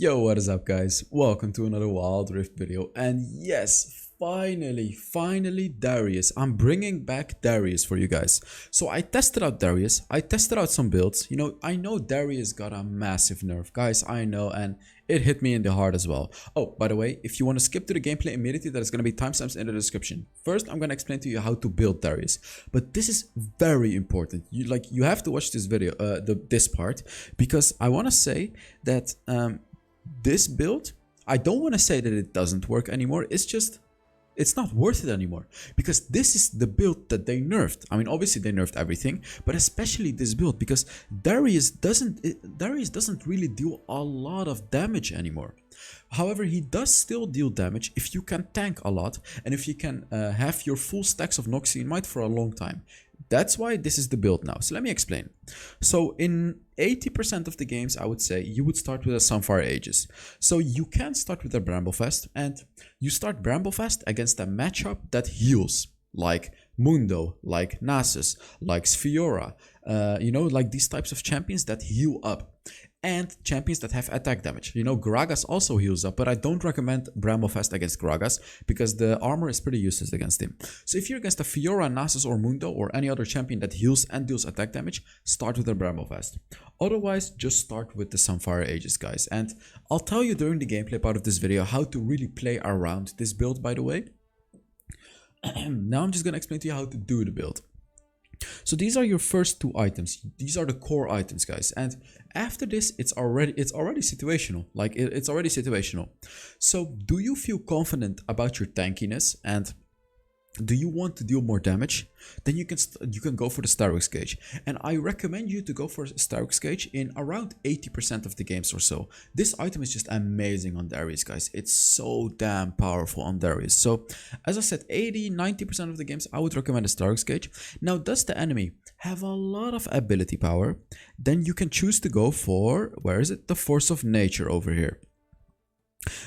Yo, what is up guys? Welcome to another Wild Rift video. And yes, finally Darius. I'm bringing back Darius for you guys. So I tested out Darius. I tested out some builds. I know Darius got a massive nerf. Guys, I know, and it hit me in the heart as well. Oh, by the way, if you want to skip to the gameplay immediately, there's going to be timestamps in the description. First, I'm going to explain to you how to build Darius. But this is very important. You have to watch this video, this part, because I want to say that this build, I don't want to say that it doesn't work anymore. It's not worth it anymore, because this is the build that they nerfed. I mean, obviously they nerfed everything, but especially this build, because Darius doesn't really deal a lot of damage anymore. However, he does still deal damage if you can tank a lot and if you can have your full stacks of Noxy in Might for a long time. That's why this is the build now. So let me explain. So in 80% of the games, I would say you would start with a Sunfire Aegis. So you can start with a Bramblefest, and you start Bramblefest against a matchup that heals, like Mundo, like Nasus, like Sfiora, like these types of champions that heal up. And champions that have attack damage. Gragas also heals up, but I don't recommend Bramblefest against Gragas because the armor is pretty useless against him. So if you're against a Fiora, Nasus, or Mundo, or any other champion that heals and deals attack damage, start with a Bramblefest. Otherwise, just start with the Sunfire Aegis, guys. And I'll tell you during the gameplay part of this video how to really play around this build, by the way. Now I'm just going to explain to you how to do the build. So these are your first two items. These are the core items, guys. And after this, it's already situational. It's already situational. So do you feel confident about your tankiness, and do you want to deal more damage? Then you can go for the Starix gauge, and I recommend you to go for Starix gauge in around 80% of the games or so. This item is just amazing on Darius, guys. It's so damn powerful on Darius. So as I said, 80-90% of the games I would recommend a Starix gauge. Now, does the enemy have a lot of ability power? Then you can choose to go for, where is it, the Force of Nature over here.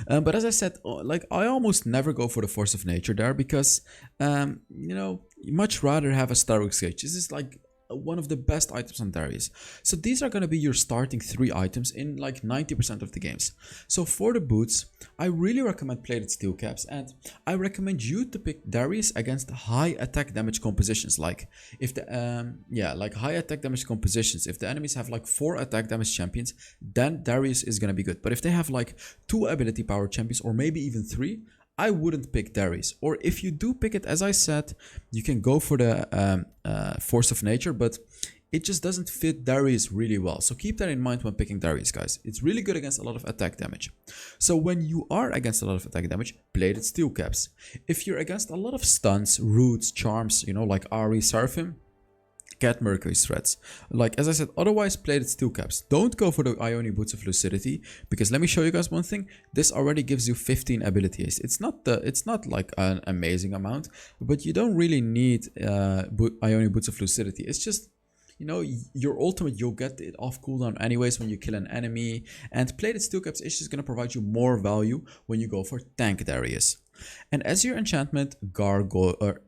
But as I said, I almost never go for the Force of Nature there, because you much rather have a Starix gauge. This is like one of the best items on Darius. So these are going to be your starting 3 items in like 90% of the games. So for the boots, I really recommend plated steel caps, and I recommend you to pick Darius against high attack damage compositions. Like if the high attack damage compositions, if the enemies have like 4 attack damage champions, then Darius is going to be good. But if they have like 2 ability power champions, or maybe even 3, I wouldn't pick Darius. Or if you do pick it, as I said, you can go for the Force of Nature, but it just doesn't fit Darius really well. So keep that in mind when picking Darius, guys. It's really good against a lot of attack damage. So when you are against a lot of attack damage, plated steel caps. If you're against a lot of stuns, roots, charms, like Ahri, Seraphim, Cat Mercury's threats. Like as I said, otherwise plated steel caps. Don't go for the Ioni Boots of Lucidity, because let me show you guys one thing. This already gives you 15 ability haste. It's not like an amazing amount, but you don't really need Ioni Boots of Lucidity. It's just, your ultimate, you'll get it off cooldown anyways when you kill an enemy, and plated steel caps is just going to provide you more value when you go for tank Darius. And as your enchantment, Gargoyle or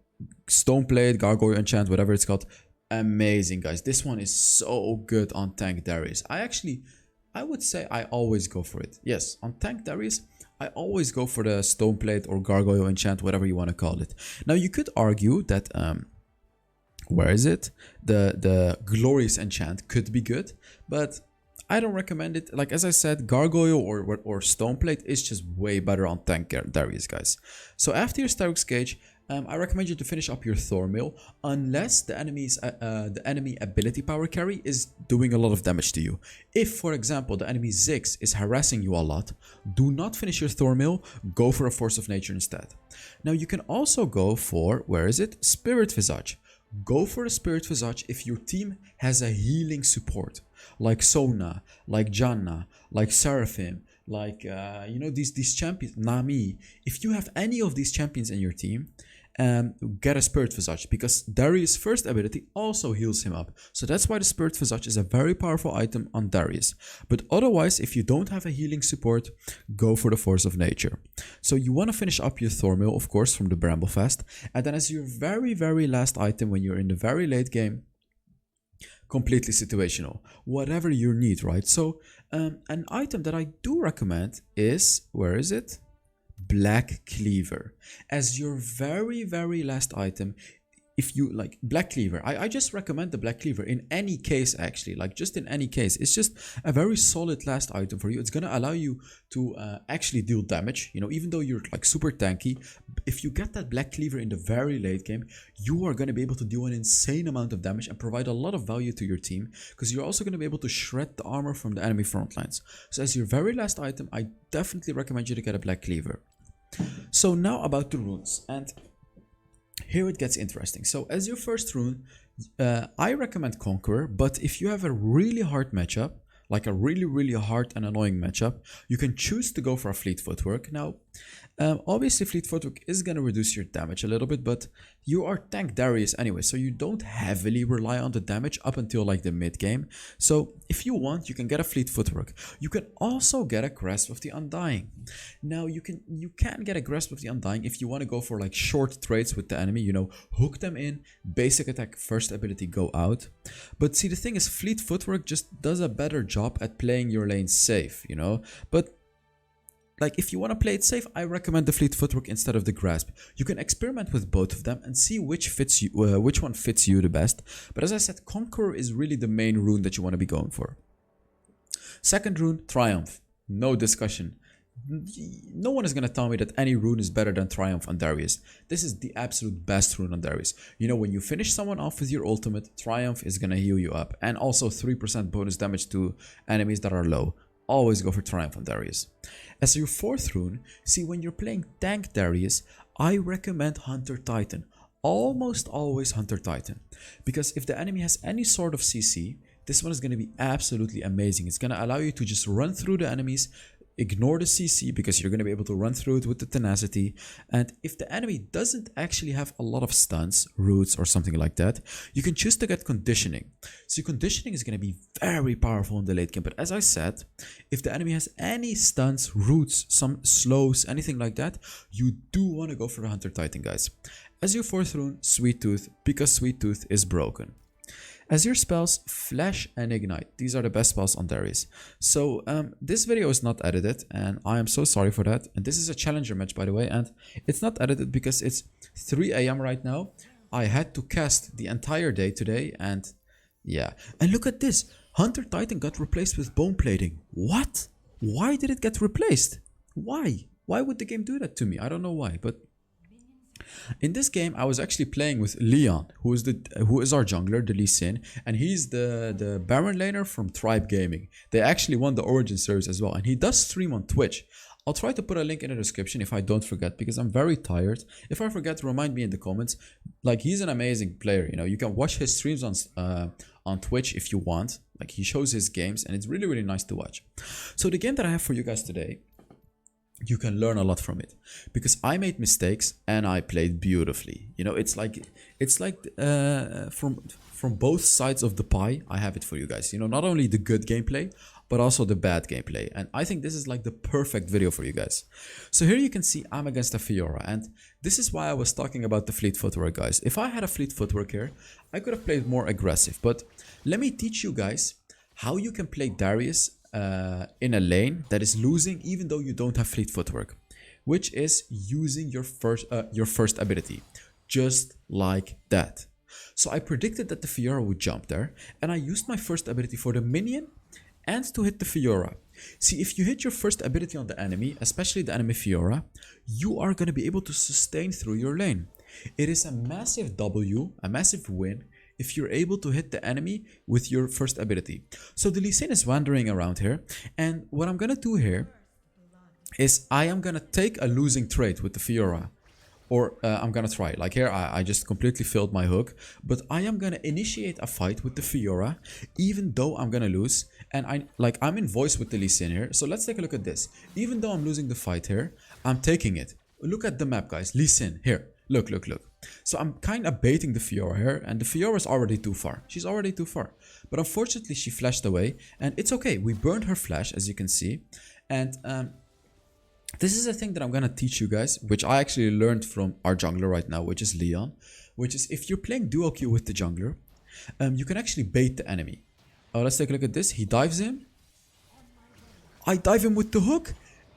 Stoneplate, Gargoyle enchant, whatever it's called, amazing, guys. This one is so good on tank Darius. I would say I always go for it. Yes, on tank Darius, I always go for the Stoneplate or Gargoyle enchant, whatever you want to call it. Now you could argue that where is it? The Glorious enchant could be good, but I don't recommend it. Like as I said, Gargoyle or Stoneplate is just way better on tank Darius, guys. So after your Starix gauge, I recommend you to finish up your Thornmail, unless the enemy ability power carry is doing a lot of damage to you. If, for example, the enemy Ziggs is harassing you a lot, do not finish your Thornmail, go for a Force of Nature instead. Now you can also go for, where is it? Spirit Visage. Go for a Spirit Visage if your team has a healing support, like Sona, like Janna, like Seraphim, like these champions, Nami. If you have any of these champions in your team, get a Spirit Visage, because Darius' first ability also heals him up. So that's why the Spirit Visage is a very powerful item on Darius. But otherwise, if you don't have a healing support, go for the Force of Nature. So you want to finish up your Thornmail, of course, from the Bramblefest. And then as your very, very last item when you're in the very late game, completely situational, whatever you need, right? So An item that I do recommend is, where is it? Black Cleaver as your very last item. If you like Black Cleaver, I just recommend the Black Cleaver in any case, actually, like just in any case. It's just a very solid last item for you. It's gonna allow you to actually deal damage, you know, even though you're like super tanky. If you get that Black Cleaver in the very late game, you are gonna be able to do an insane amount of damage and provide a lot of value to your team, because you're also gonna be able to shred the armor from the enemy front lines. So as your very last item, I definitely recommend you to get a Black Cleaver. So now about the runes, and here it gets interesting. So as your first rune, I recommend Conqueror, but if you have a really hard matchup, like a really hard and annoying matchup, you can choose to go for a Fleet Footwork. Now, obviously Fleet Footwork is going to reduce your damage a little bit, but you are tank Darius anyway, so you don't heavily rely on the damage up until like the mid game. So if you want, you can get a Fleet Footwork. You can also get a Grasp of the Undying. Now you can get a Grasp of the Undying if you want to go for like short trades with the enemy, you know, hook them in, basic attack, first ability, go out. But see, the thing is, Fleet Footwork just does a better job at playing your lane safe, you know. But like, if you want to play it safe, I recommend the Fleet Footwork instead of the Grasp. You can experiment with both of them and see which fits you, which one fits you the best. But as I said, Conqueror is really the main rune that you want to be going for. Second rune, Triumph. No discussion. No one is going to tell me that any rune is better than Triumph on Darius. This is the absolute best rune on Darius. You know, when you finish someone off with your ultimate, Triumph is going to heal you up. And also 3% bonus damage to enemies that are low. Always go for Triumph on Darius. As your fourth rune, see, when you're playing tank Darius, I recommend Hunter Titan. Almost always Hunter Titan. Because if the enemy has any sort of CC, this one is going to be absolutely amazing. It's going to allow you to just run through the enemies, ignore the CC because you're going to be able to run through it with the tenacity. And if the enemy doesn't actually have a lot of stuns, roots or something like that, you can choose to get conditioning. So conditioning is going to be very powerful in the late game. But as I said, if the enemy has any stuns, roots, some slows, anything like that, you do want to go for the Hunter Titan, guys. As your fourth rune, Sweet Tooth, because Sweet Tooth is broken. As your spells, Flash and Ignite. These are the best spells on Darius. So this video is not edited, and I am so sorry for that. And this is a challenger match, by the way, and it's not edited because it's 3 AM right now. I had to cast the entire day today, and yeah. And look at this. Hunter Titan got replaced with Bone Plating. What? Why did it get replaced? Why? Why would the game do that to me? I don't know why, but in this game, I was actually playing with Leon, who is our jungler, the Lee Sin, and he's the Baron laner from Tribe Gaming. They actually won the Origin series as well, and he does stream on Twitch. I'll try to put a link in the description if I don't forget, because I'm very tired. If I forget, remind me in the comments. Like, he's an amazing player, you know. You can watch his streams on Twitch if you want. Like, he shows his games, and it's really nice to watch. So the game that I have for you guys today, you can learn a lot from it, because I made mistakes and I played beautifully. You know, it's like from both sides of the pie, I have it for you guys. You know, not only the good gameplay, but also the bad gameplay. And I think this is like the perfect video for you guys. So here you can see I'm against a Fiora, and this is why I was talking about the Fleet Footwork, guys. If I had a Fleet Footwork here, I could have played more aggressive. But let me teach you guys how you can play Darius in a lane that is losing even though you don't have Fleet Footwork, which is using your first ability, just like that. So I predicted that the Fiora would jump there, and I used my first ability for the minion and to hit the Fiora. See, if you hit your first ability on the enemy, especially the enemy Fiora, you are going to be able to sustain through your lane. It is a massive W, a massive win, if you're able to hit the enemy with your first ability. So the Lee Sin is wandering around here, and what I'm gonna do here is I am gonna take a losing trade with the Fiora, or I'm gonna try. Like here, I just completely failed my hook, but I am gonna initiate a fight with the Fiora, even though I'm gonna lose, and I'm in voice with the Lee Sin here. So let's take a look at this. Even though I'm losing the fight here, I'm taking it. Look at the map, guys. Lee Sin here. Look. So I'm kind of baiting the Fiora here, and the Fiora is already too far. She's already too far. But unfortunately, she flashed away, and it's okay. We burned her flash, as you can see. And this is a thing that I'm going to teach you guys, which I actually learned from our jungler right now, which is Leon. Which is, if you're playing duo queue with the jungler, you can actually bait the enemy. Oh, let's take a look at this. He dives in. I dive in with the hook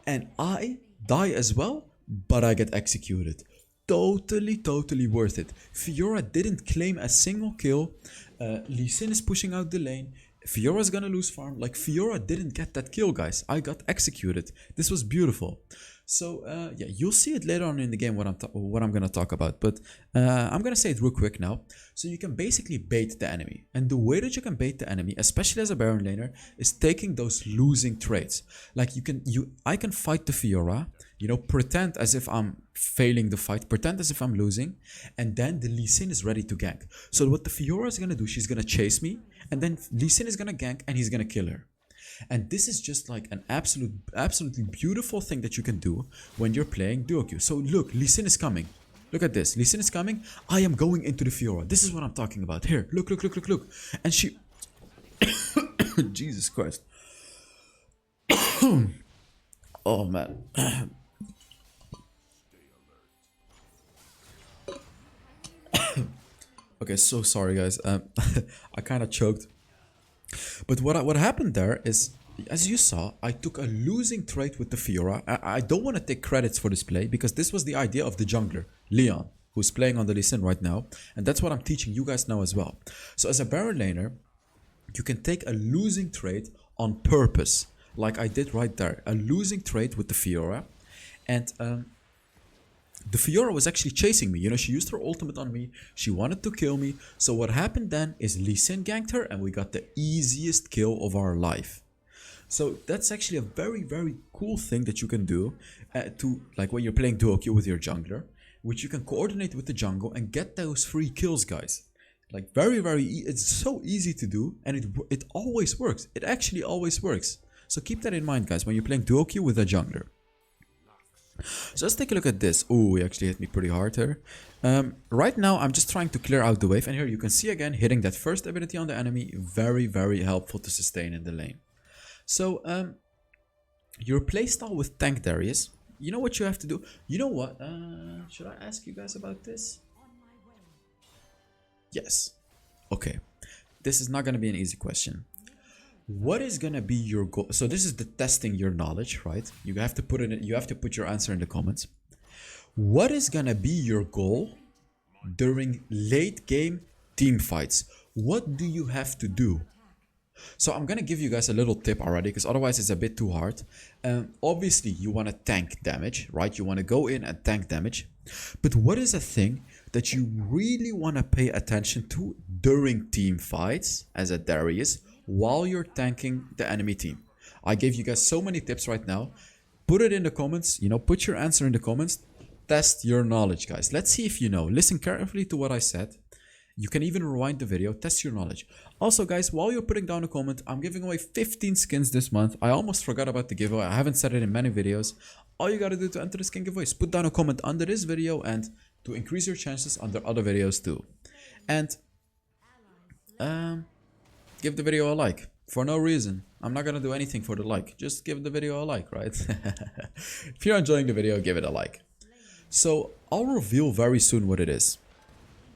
and I die as well, but I get executed. Totally worth it. Fiora didn't claim a single kill. Lee Sin is pushing out the lane. Fiora's gonna lose farm. Like, Fiora didn't get that kill, guys. I got executed. This was beautiful. So yeah, you'll see it later on in the game what I'm gonna talk about. But I'm gonna say it real quick now. So you can basically bait the enemy, and the way that you can bait the enemy, especially as a Baron laner, is taking those losing trades. Like I can fight the Fiora, you know, pretend as if I'm failing the fight, pretend as if I'm losing, and then the Lee Sin is ready to gank. So what the Fiora is gonna do, she's gonna chase me, and then Lee Sin is gonna gank, and he's gonna kill her. And this is just like an absolutely beautiful thing that you can do when you're playing duo queue. So look, Lee Sin is coming. Look at this. Lee Sin is coming. I am going into the Fiora. This is what I'm talking about. Here, look. And she... Jesus Christ. Oh, man. Okay, so sorry, guys. I kind of choked. But what happened there is, as you saw, I took a losing trade with the Fiora. I don't want to take credits for this play, because this was the idea of the jungler, Leon, who's playing on the Lee Sin right now. And that's what I'm teaching you guys now as well. So as a Baron laner, you can take a losing trade on purpose, like I did right there. A losing trade with the Fiora. And the Fiora was actually chasing me. You know, she used her ultimate on me. She wanted to kill me. So what happened then is Lee Sin ganked her, and we got the easiest kill of our life. So that's actually a very cool thing that you can do to, like, when you're playing duo queue with your jungler, which you can coordinate with the jungle and get those free kills, guys. Like, it's so easy to do, and it always works. It actually always works. So keep that in mind, guys, when you're playing duo queue with a jungler. So let's take a look at this. Oh, he actually hit me pretty hard here. Right now, I'm just trying to clear out the wave. And here you can see again, hitting that first ability on the enemy. Very helpful to sustain in the lane. So, your playstyle with tank Darius. You know what you have to do? You know what? Should I ask you guys about this? Yes. Okay. This is not going to be an easy question. What is gonna be your goal? So this is the testing your knowledge, right? You have to put it. You have to put your answer in the comments. What is gonna be your goal during late game team fights? What do you have to do? So I'm gonna give you guys a little tip already, because otherwise it's a bit too hard. Obviously, you want to tank damage, right? You want to go in and tank damage. But what is a thing that you really want to pay attention to during team fights as a Darius, while you're tanking the enemy team? I gave you guys so many tips right now. Put it in the comments, you know, put your answer in the comments. Test your knowledge, guys. Let's see if you know. Listen carefully to what I said. You can even rewind the video, test your knowledge. Also, guys, while you're putting down a comment, I'm giving away 15 skins this month. I almost forgot about the giveaway. I haven't said it in many videos. All you gotta do to enter the skin giveaway is put down a comment under this video, and to increase your chances under other videos too. And give the video a like for no reason. I'm not gonna do anything for the like. Just give the video a like, right? If you're enjoying the video, give it a like. So I'll reveal very soon what it is.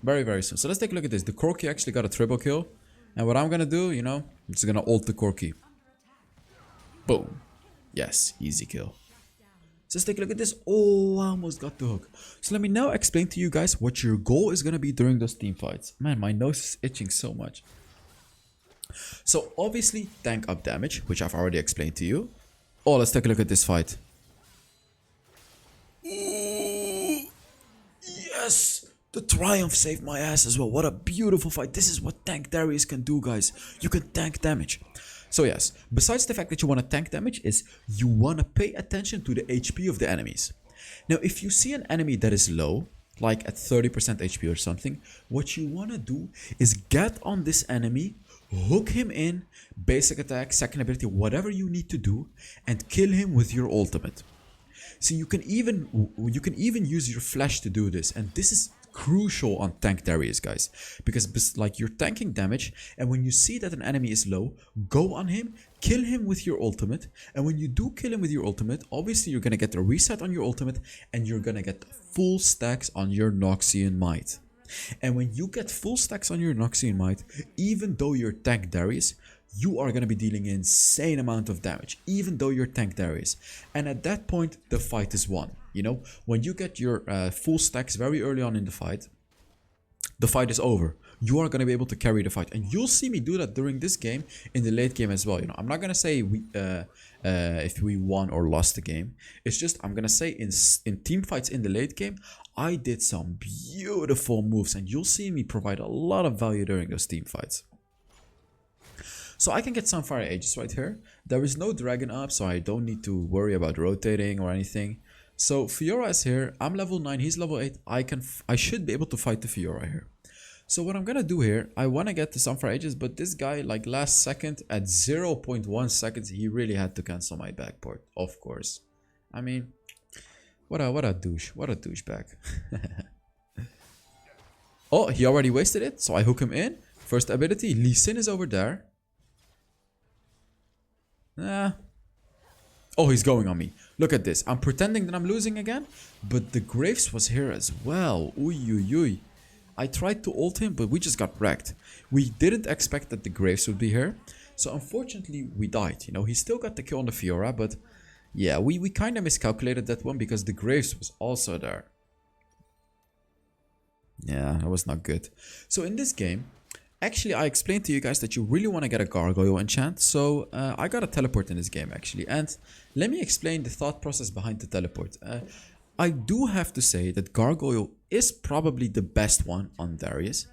Very soon. So let's take a look at this. The Corki actually got a triple kill. And what I'm gonna do, you know, I'm just gonna ult the Corki. Boom. Yes, easy kill. So let's take a look at this. Oh, I almost got the hook. So let me now explain to you guys what your goal is gonna be during those team fights. Man, my nose is itching so much. So obviously tank up damage, which I've already explained to you. Oh, let's take a look at this fight. Ooh, yes! The Triumph saved my ass as well. What a beautiful fight. This is what tank Darius can do, guys. You can tank damage. So yes, besides the fact that you want to tank damage, is you want to pay attention to the HP of the enemies. Now, if you see an enemy that is low, like at 30% HP or something, what you want to do is get on this enemy, hook him in, basic attack, second ability, whatever you need to do, and kill him with your ultimate. So you can even use your flash to do this, and this is crucial on tank Darius, guys, because like you're tanking damage, and when you see that an enemy is low, go on him, kill him with your ultimate, and when you do kill him with your ultimate, obviously you're gonna get the reset on your ultimate, and you're gonna get full stacks on your Noxian Might. And when you get full stacks on your Noxian Might, even though you're tank Darius, you are going to be dealing an insane amount of damage, even though you're tank Darius. And at that point, the fight is won. You know, when you get your full stacks very early on in the fight is over. You are going to be able to carry the fight. And you'll see me do that during this game in the late game as well. You know, I'm not going to say if we won or lost the game. It's just, I'm going to say in team fights in the late game, I did some beautiful moves. And you'll see me provide a lot of value during those team fights. So I can get Sunfire Aegis right here. There is no dragon up, so I don't need to worry about rotating or anything. So Fiora is here. I'm level 9, he's level 8. I should be able to fight the Fiora here. So what I'm gonna do here, I want to get the Sunfire Aegis, but this guy, like last second, at 0.1 seconds, he really had to cancel my backport, of course. I mean, what a douche, what a douchebag. Oh, he already wasted it, so I hook him in. First ability, Lee Sin is over there. Oh, he's going on me. Look at this. I'm pretending that I'm losing again, but the Graves was here as well. Uy. I tried to ult him, but we just got wrecked. We didn't expect that the Graves would be here. So unfortunately, we died. You know, he still got the kill on the Fiora, but yeah, we kind of miscalculated that one because the Graves was also there. Yeah, that was not good. So in this game, actually, I explained to you guys that you really want to get a Gargoyle enchant. So I got a teleport in this game, actually. And let me explain the thought process behind the teleport. I do have to say that Gargoyle is probably the best one on Darius.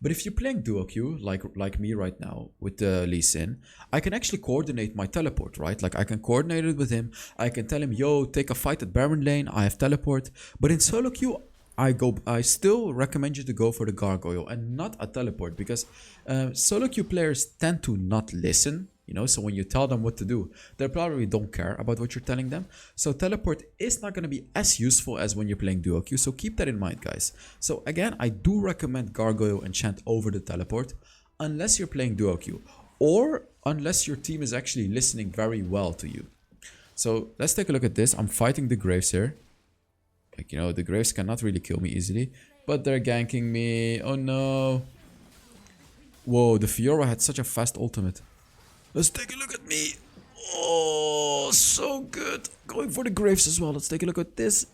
But if you're playing duo queue, like me right now with the Lee Sin, I can actually coordinate my teleport, right? Like I can coordinate it with him. I can tell him, yo, take a fight at Baron lane. I have teleport. But in solo queue, I still recommend you to go for the Gargoyle and not a teleport, because solo queue players tend to not listen, you know, so when you tell them what to do, they probably don't care about what you're telling them. So teleport is not going to be as useful as when you're playing duo queue, so keep that in mind, guys. So again, I do recommend Gargoyle enchant over the teleport, unless you're playing duo queue, or unless your team is actually listening very well to you. So let's take a look at this. I'm fighting the Graves here. Like, you know, the Graves cannot really kill me easily, but they're ganking me. Oh no. Whoa, the Fiora had such a fast ultimate. Let's take a look at me. Oh, so good. Going for the Graves as well. Let's take a look at this.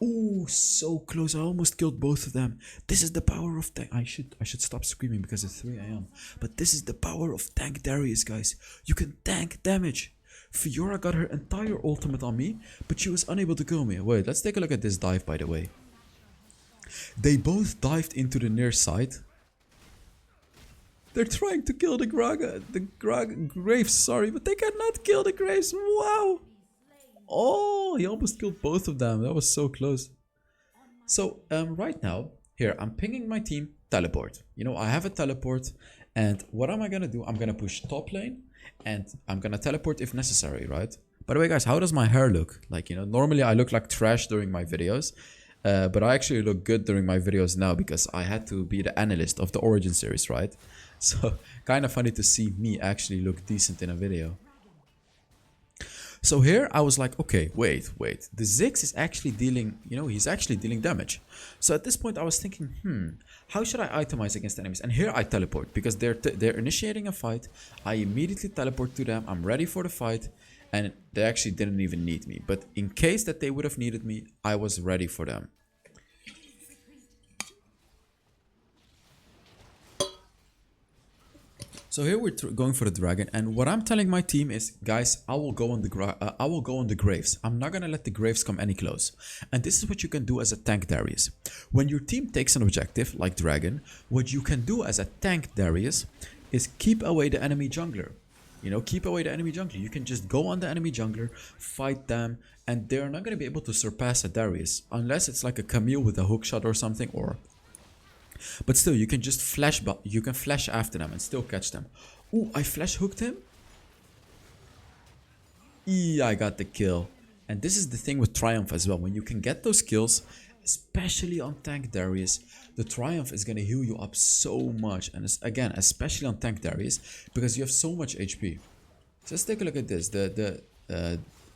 Oh, so close. I almost killed both of them. This is the power of tank. I should stop screaming because it's 3 AM. But this is the power of tank Darius, guys. You can tank damage. Fiora got her entire ultimate on me, but she was unable to kill me. Wait, let's take a look at this dive, by the way. They both dived into the near side. They're trying to kill the Graves, sorry, but they cannot kill the Graves. Wow. Oh, he almost killed both of them. That was so close. So, right now, here, I'm pinging my team, teleport. You know, I have a teleport, and what am I gonna do? I'm gonna push top lane, and I'm gonna teleport if necessary, right? By the way, guys, how does my hair look? Like, you know, normally I look like trash during my videos, but I actually look good during my videos now because I had to be the analyst of the Origin series, right? So, kind of funny to see me actually look decent in a video. So here I was like, okay, wait. The Ziggs is actually dealing, you know, he's actually dealing damage. So at this point I was thinking, how should I itemize against enemies? And here I teleport because they're initiating a fight. I immediately teleport to them. I'm ready for the fight. And they actually didn't even need me. But in case that they would have needed me, I was ready for them. So here we're going for the dragon, and what I'm telling my team is, guys, I will go on the Graves. I'm not gonna let the Graves come any close. And this is what you can do as a tank Darius. When your team takes an objective like dragon, what you can do as a tank Darius is keep away the enemy jungler. You know, keep away the enemy jungler. You can just go on the enemy jungler, fight them, and they're not gonna be able to surpass a Darius unless it's like a Camille with a hookshot or something, or. But still, you can just flash after them and still catch them. Ooh, I flash hooked him. I got the kill. And this is the thing with Triumph as well. When you can get those kills, especially on tank Darius, the Triumph is going to heal you up so much. And again, especially on tank Darius, because you have so much HP. So let's take a look at this.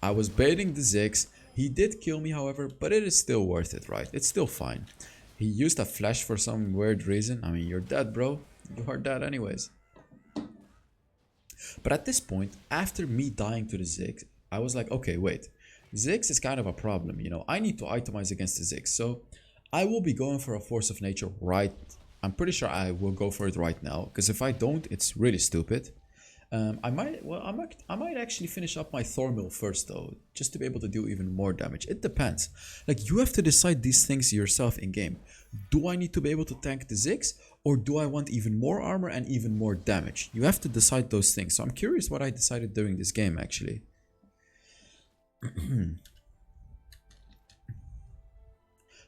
I was baiting the Ziggs. He did kill me, however, but it is still worth it, right? It's still fine. He used a flash for some weird reason. I mean, you're dead, bro. You are dead anyways. But at this point, after me dying to the Ziggs, I was like, okay, wait. Ziggs is kind of a problem, you know. I need to itemize against the Ziggs. So I will be going for a Force of Nature right. I'm pretty sure I will go for it right now. Because if I don't, it's really stupid. I might actually finish up my Thormill first though, just to be able to do even more damage. It depends. Like, you have to decide these things yourself in game. Do I need to be able to tank the Ziggs, or do I want even more armor and even more damage? You have to decide those things. So I'm curious what I decided during this game actually.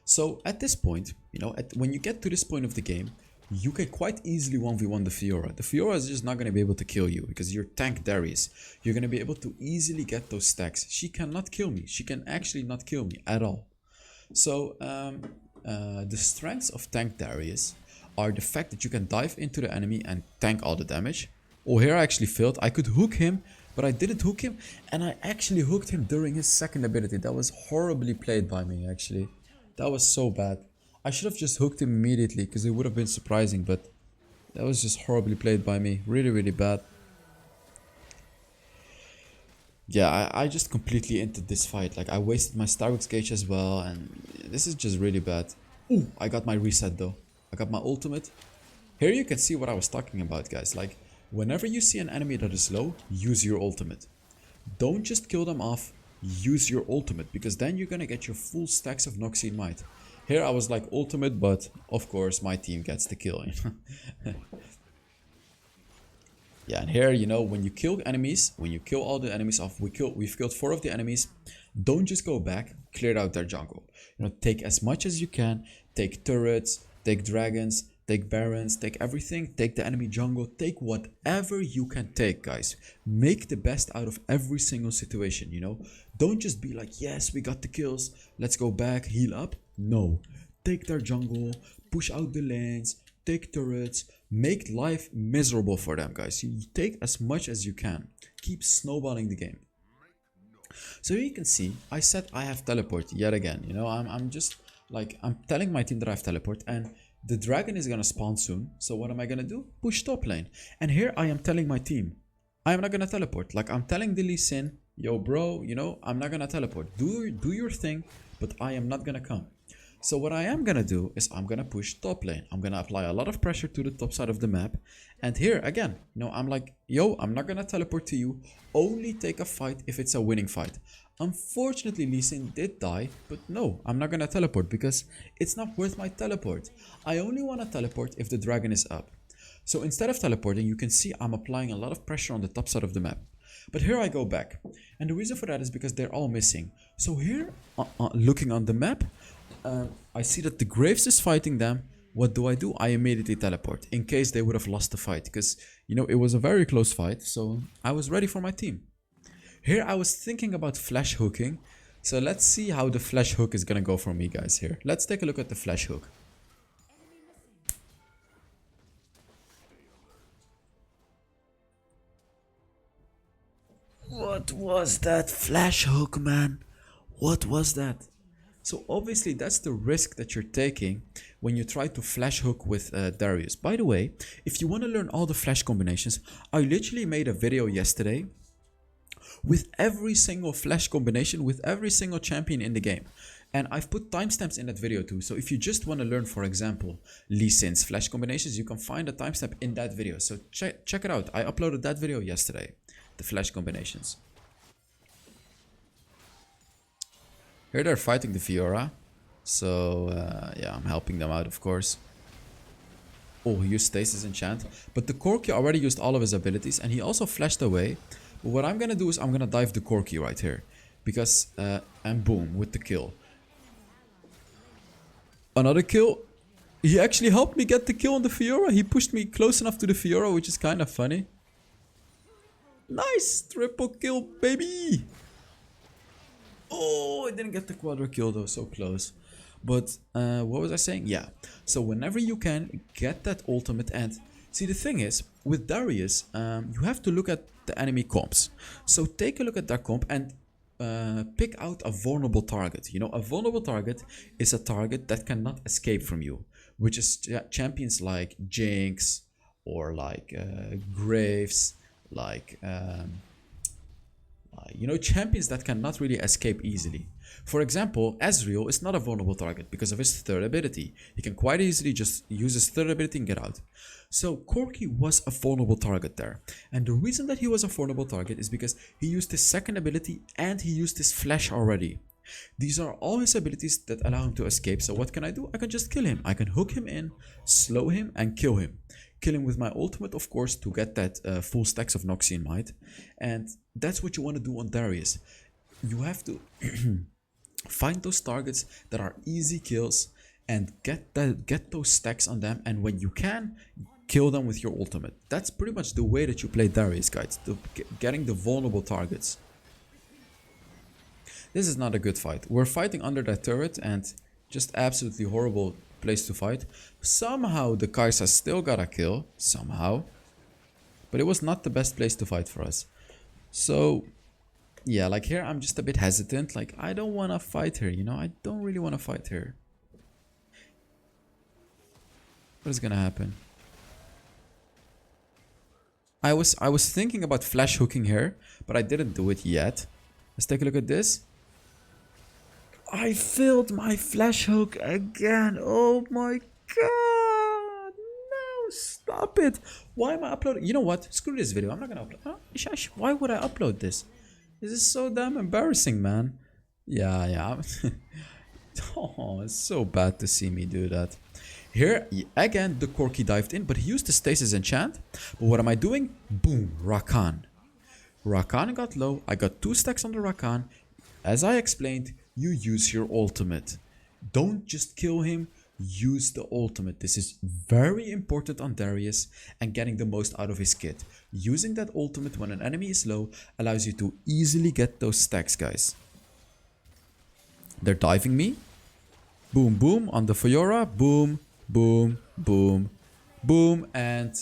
So at this point, you know, when you get to this point of the game, you can quite easily 1v1 the Fiora. The Fiora is just not going to be able to kill you because you're tank Darius. You're going to be able to easily get those stacks. She cannot kill me. She can actually not kill me at all. So the strengths of tank Darius are the fact that you can dive into the enemy and tank all the damage. Oh, here I actually failed. I could hook him, but I didn't hook him. And I actually hooked him during his second ability. That was horribly played by me actually. That was so bad. I should have just hooked him immediately because it would have been surprising, but that was just horribly played by me. Really, really bad. Yeah, I just completely entered this fight. Like, I wasted my Starbucks gauge as well, and this is just really bad. Ooh, I got my reset though. I got my ultimate. Here you can see what I was talking about, guys. Like, whenever you see an enemy that is low, use your ultimate. Don't just kill them off, use your ultimate, because then you're gonna get your full stacks of Noxian Might. Here I was like ultimate, but of course my team gets the kill. Yeah, and here, you know, when you kill enemies, when you kill all the enemies off, we've killed 4 of the enemies. Don't just go back, clear out their jungle. You know, take as much as you can. Take turrets, take dragons, take barons, take everything. Take the enemy jungle, take whatever you can take, guys. Make the best out of every single situation, you know. Don't just be like, yes, we got the kills, let's go back, heal up. No, take their jungle, push out the lanes, take turrets, make life miserable for them, guys. You take as much as you can. Keep snowballing the game. So here you can see, I said I have teleport yet again. You know, I'm just like, I'm telling my team that I have teleport, and the dragon is gonna spawn soon. So what am I gonna do? Push top lane. And here I am telling my team, I am not gonna teleport. Like, I'm telling the Lee Sin, yo bro, you know, I'm not gonna teleport. Do your thing, but I am not gonna come. So what I am gonna do is I'm gonna push top lane. I'm gonna apply a lot of pressure to the top side of the map. And here again, you know, I'm like, yo, I'm not gonna teleport to you. Only take a fight if it's a winning fight. Unfortunately, Lee Sin did die, but no, I'm not gonna teleport because it's not worth my teleport. I only wanna teleport if the dragon is up. So instead of teleporting, you can see I'm applying a lot of pressure on the top side of the map. But here I go back. And the reason for that is because they're all missing. So here, looking on the map, I see that the Graves is fighting them. What do? I immediately teleport in case they would have lost the fight, because, you know, it was a very close fight, so I was ready for my team. Here I was thinking about flash hooking, so let's see how the flash hook is gonna go for me, guys. Here, let's take a look at the flash hook. What was that flash hook, man? What was that? So obviously that's the risk that you're taking when you try to flash hook with Darius. By the way, if you want to learn all the flash combinations, I literally made a video yesterday with every single flash combination with every single champion in the game. And I've put timestamps in that video too. So if you just want to learn, for example, Lee Sin's flash combinations, you can find a timestamp in that video. So check it out. I uploaded that video yesterday, the flash combinations. Here they're fighting the Fiora. So, yeah, I'm helping them out, of course. Oh, he used Stasis Enchant. But the Corki already used all of his abilities. And he also flashed away. But what I'm going to do is I'm going to dive the Corki right here. Because, and boom, with the kill. Another kill. He actually helped me get the kill on the Fiora. He pushed me close enough to the Fiora, which is kind of funny. Nice! Triple kill, baby! Oh, I didn't get the quadra kill though, so close. But what was I saying? Yeah, so whenever you can, get that ultimate. And see, the thing is, with Darius, you have to look at the enemy comps. So take a look at their comp and pick out a vulnerable target. You know, a vulnerable target is a target that cannot escape from you, which is champions like Jinx or like Graves like you know, champions that cannot really escape easily. For example, Ezreal is not a vulnerable target because of his third ability. He can quite easily just use his third ability and get out. So Corki was a vulnerable target there. And the reason that he was a vulnerable target is because he used his second ability and he used his flash already. These are all his abilities that allow him to escape. So what can I do? I can just kill him. I can hook him in, slow him, and kill him. Kill him with my ultimate, of course, to get that full stacks of Noxian Might. And that's what you want to do on Darius. You have to find those targets that are easy kills and get those stacks on them. And when you can, kill them with your ultimate. That's pretty much the way that you play Darius, guys. Getting the vulnerable targets. This is not a good fight. We're fighting under that turret and just absolutely horrible place to fight. Somehow the Kai'Sa still got a kill. Somehow. But it was not the best place to fight for us. So, yeah, like here I'm just a bit hesitant. Like, I don't want to fight her, you know? I don't really want to fight her. What is gonna happen? I was thinking about flash hooking her, but I didn't do it yet. Let's take a look at this. I failed my flash hook again. Oh my god. No, stop it. Why am I uploading? You know what? Screw this video. I'm not gonna upload. Why would I upload this? This is so damn embarrassing, man. Yeah. Oh, it's so bad to see me do that. Here, again, the Corki dived in, but he used the stasis enchant. But what am I doing? Boom, Rakan. Rakan got low. I got 2 stacks on the Rakan. As I explained, you use your ultimate. Don't just kill him, use the ultimate. This is very important on Darius and getting the most out of his kit. Using that ultimate when an enemy is low allows you to easily get those stacks, guys. They're diving me. Boom, boom on the Fiora. Boom, boom, boom, boom, and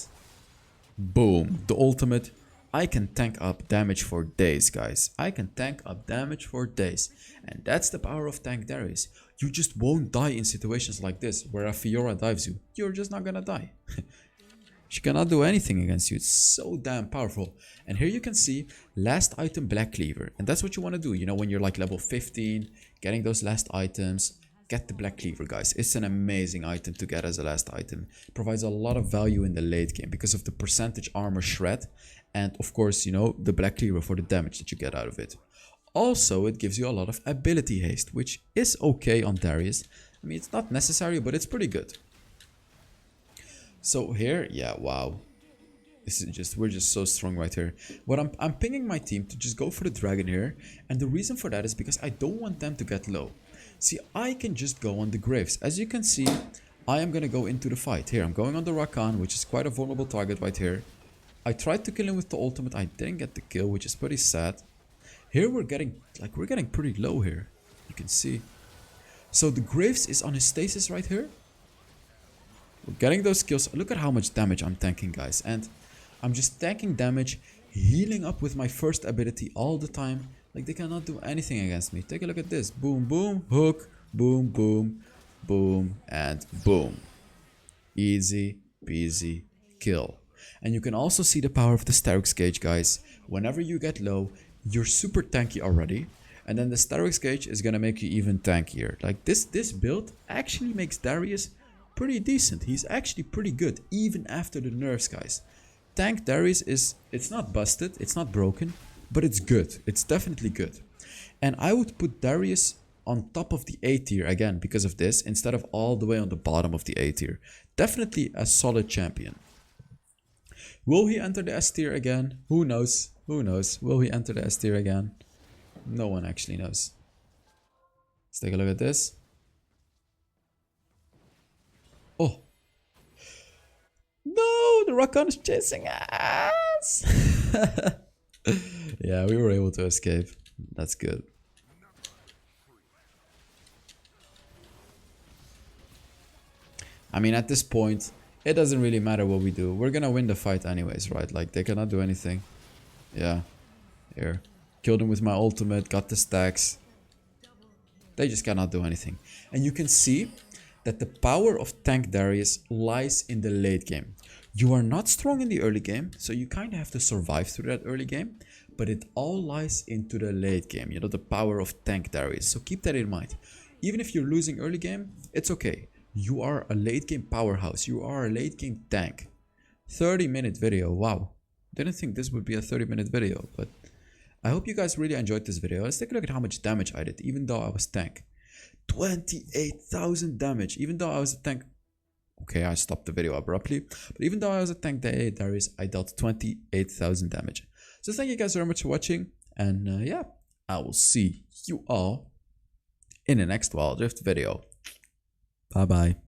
boom. The ultimate. I can tank up damage for days, guys. I can tank up damage for days. And that's the power of tank Darius. You just won't die in situations like this, where a Fiora dives you. You're just not gonna die. She cannot do anything against you. It's so damn powerful. And here you can see last item Black Cleaver. And that's what you want to do. You know, when you're like level 15, getting those last items, get the Black Cleaver, guys. It's an amazing item to get as a last item. It provides a lot of value in the late game because of the percentage armor shred. And of course, you know, the Black Cleaver for the damage that you get out of it. Also, it gives you a lot of ability haste, which is okay on Darius. I mean, it's not necessary, but it's pretty good. So here, yeah, wow. This is just, we're just so strong right here. What I'm pinging my team to just go for the dragon here. And the reason for that is because I don't want them to get low. See, I can just go on the graves. As you can see, I am going to go into the fight. Here, I'm going on the Rakan, which is quite a vulnerable target right here. I tried to kill him with the ultimate. I didn't get the kill, which is pretty sad. Here we're getting pretty low here. You can see. So the Graves is on his stasis right here. We're getting those kills. Look at how much damage I'm tanking, guys. And I'm just tanking damage, healing up with my first ability all the time. Like, they cannot do anything against me. Take a look at this. Boom, boom, hook, boom, boom, boom, and boom. Easy peasy kill. And you can also see the power of the Starix Gauge, guys. Whenever you get low, you're super tanky already. And then the Starix Gauge is gonna make you even tankier. Like, this build actually makes Darius pretty decent. He's actually pretty good, even after the nerfs, guys. Tank Darius is, it's not busted, it's not broken, but it's good. It's definitely good. And I would put Darius on top of the A tier again because of this, instead of all the way on the bottom of the A tier. Definitely a solid champion. Will he enter the S tier again? Who knows? Who knows? Will he enter the S tier again? No one actually knows. Let's take a look at this. Oh. No, the Rakan is chasing us. Yeah, we were able to escape. That's good. I mean, at this point, it doesn't really matter what we do. We're gonna win the fight anyways, right? Like, they cannot do anything. Yeah. Here. Killed him with my ultimate, got the stacks. They just cannot do anything. And you can see that the power of tank Darius lies in the late game. You are not strong in the early game, so you kind of have to survive through that early game, but it all lies into the late game, you know, the power of tank Darius. So keep that in mind. Even if you're losing early game, it's okay. You are a late game powerhouse. You are a late game tank. 30-minute video, wow. Didn't think this would be a 30-minute video, but I hope you guys really enjoyed this video. Let's take a look at how much damage I did, even though I was tank. 28,000 damage, even though I was a tank. Okay, I stopped the video abruptly, but even though I was a tank Darius, I dealt 28,000 damage. So thank you guys very much for watching, and yeah, I will see you all in the next Wild Rift video. Bye bye.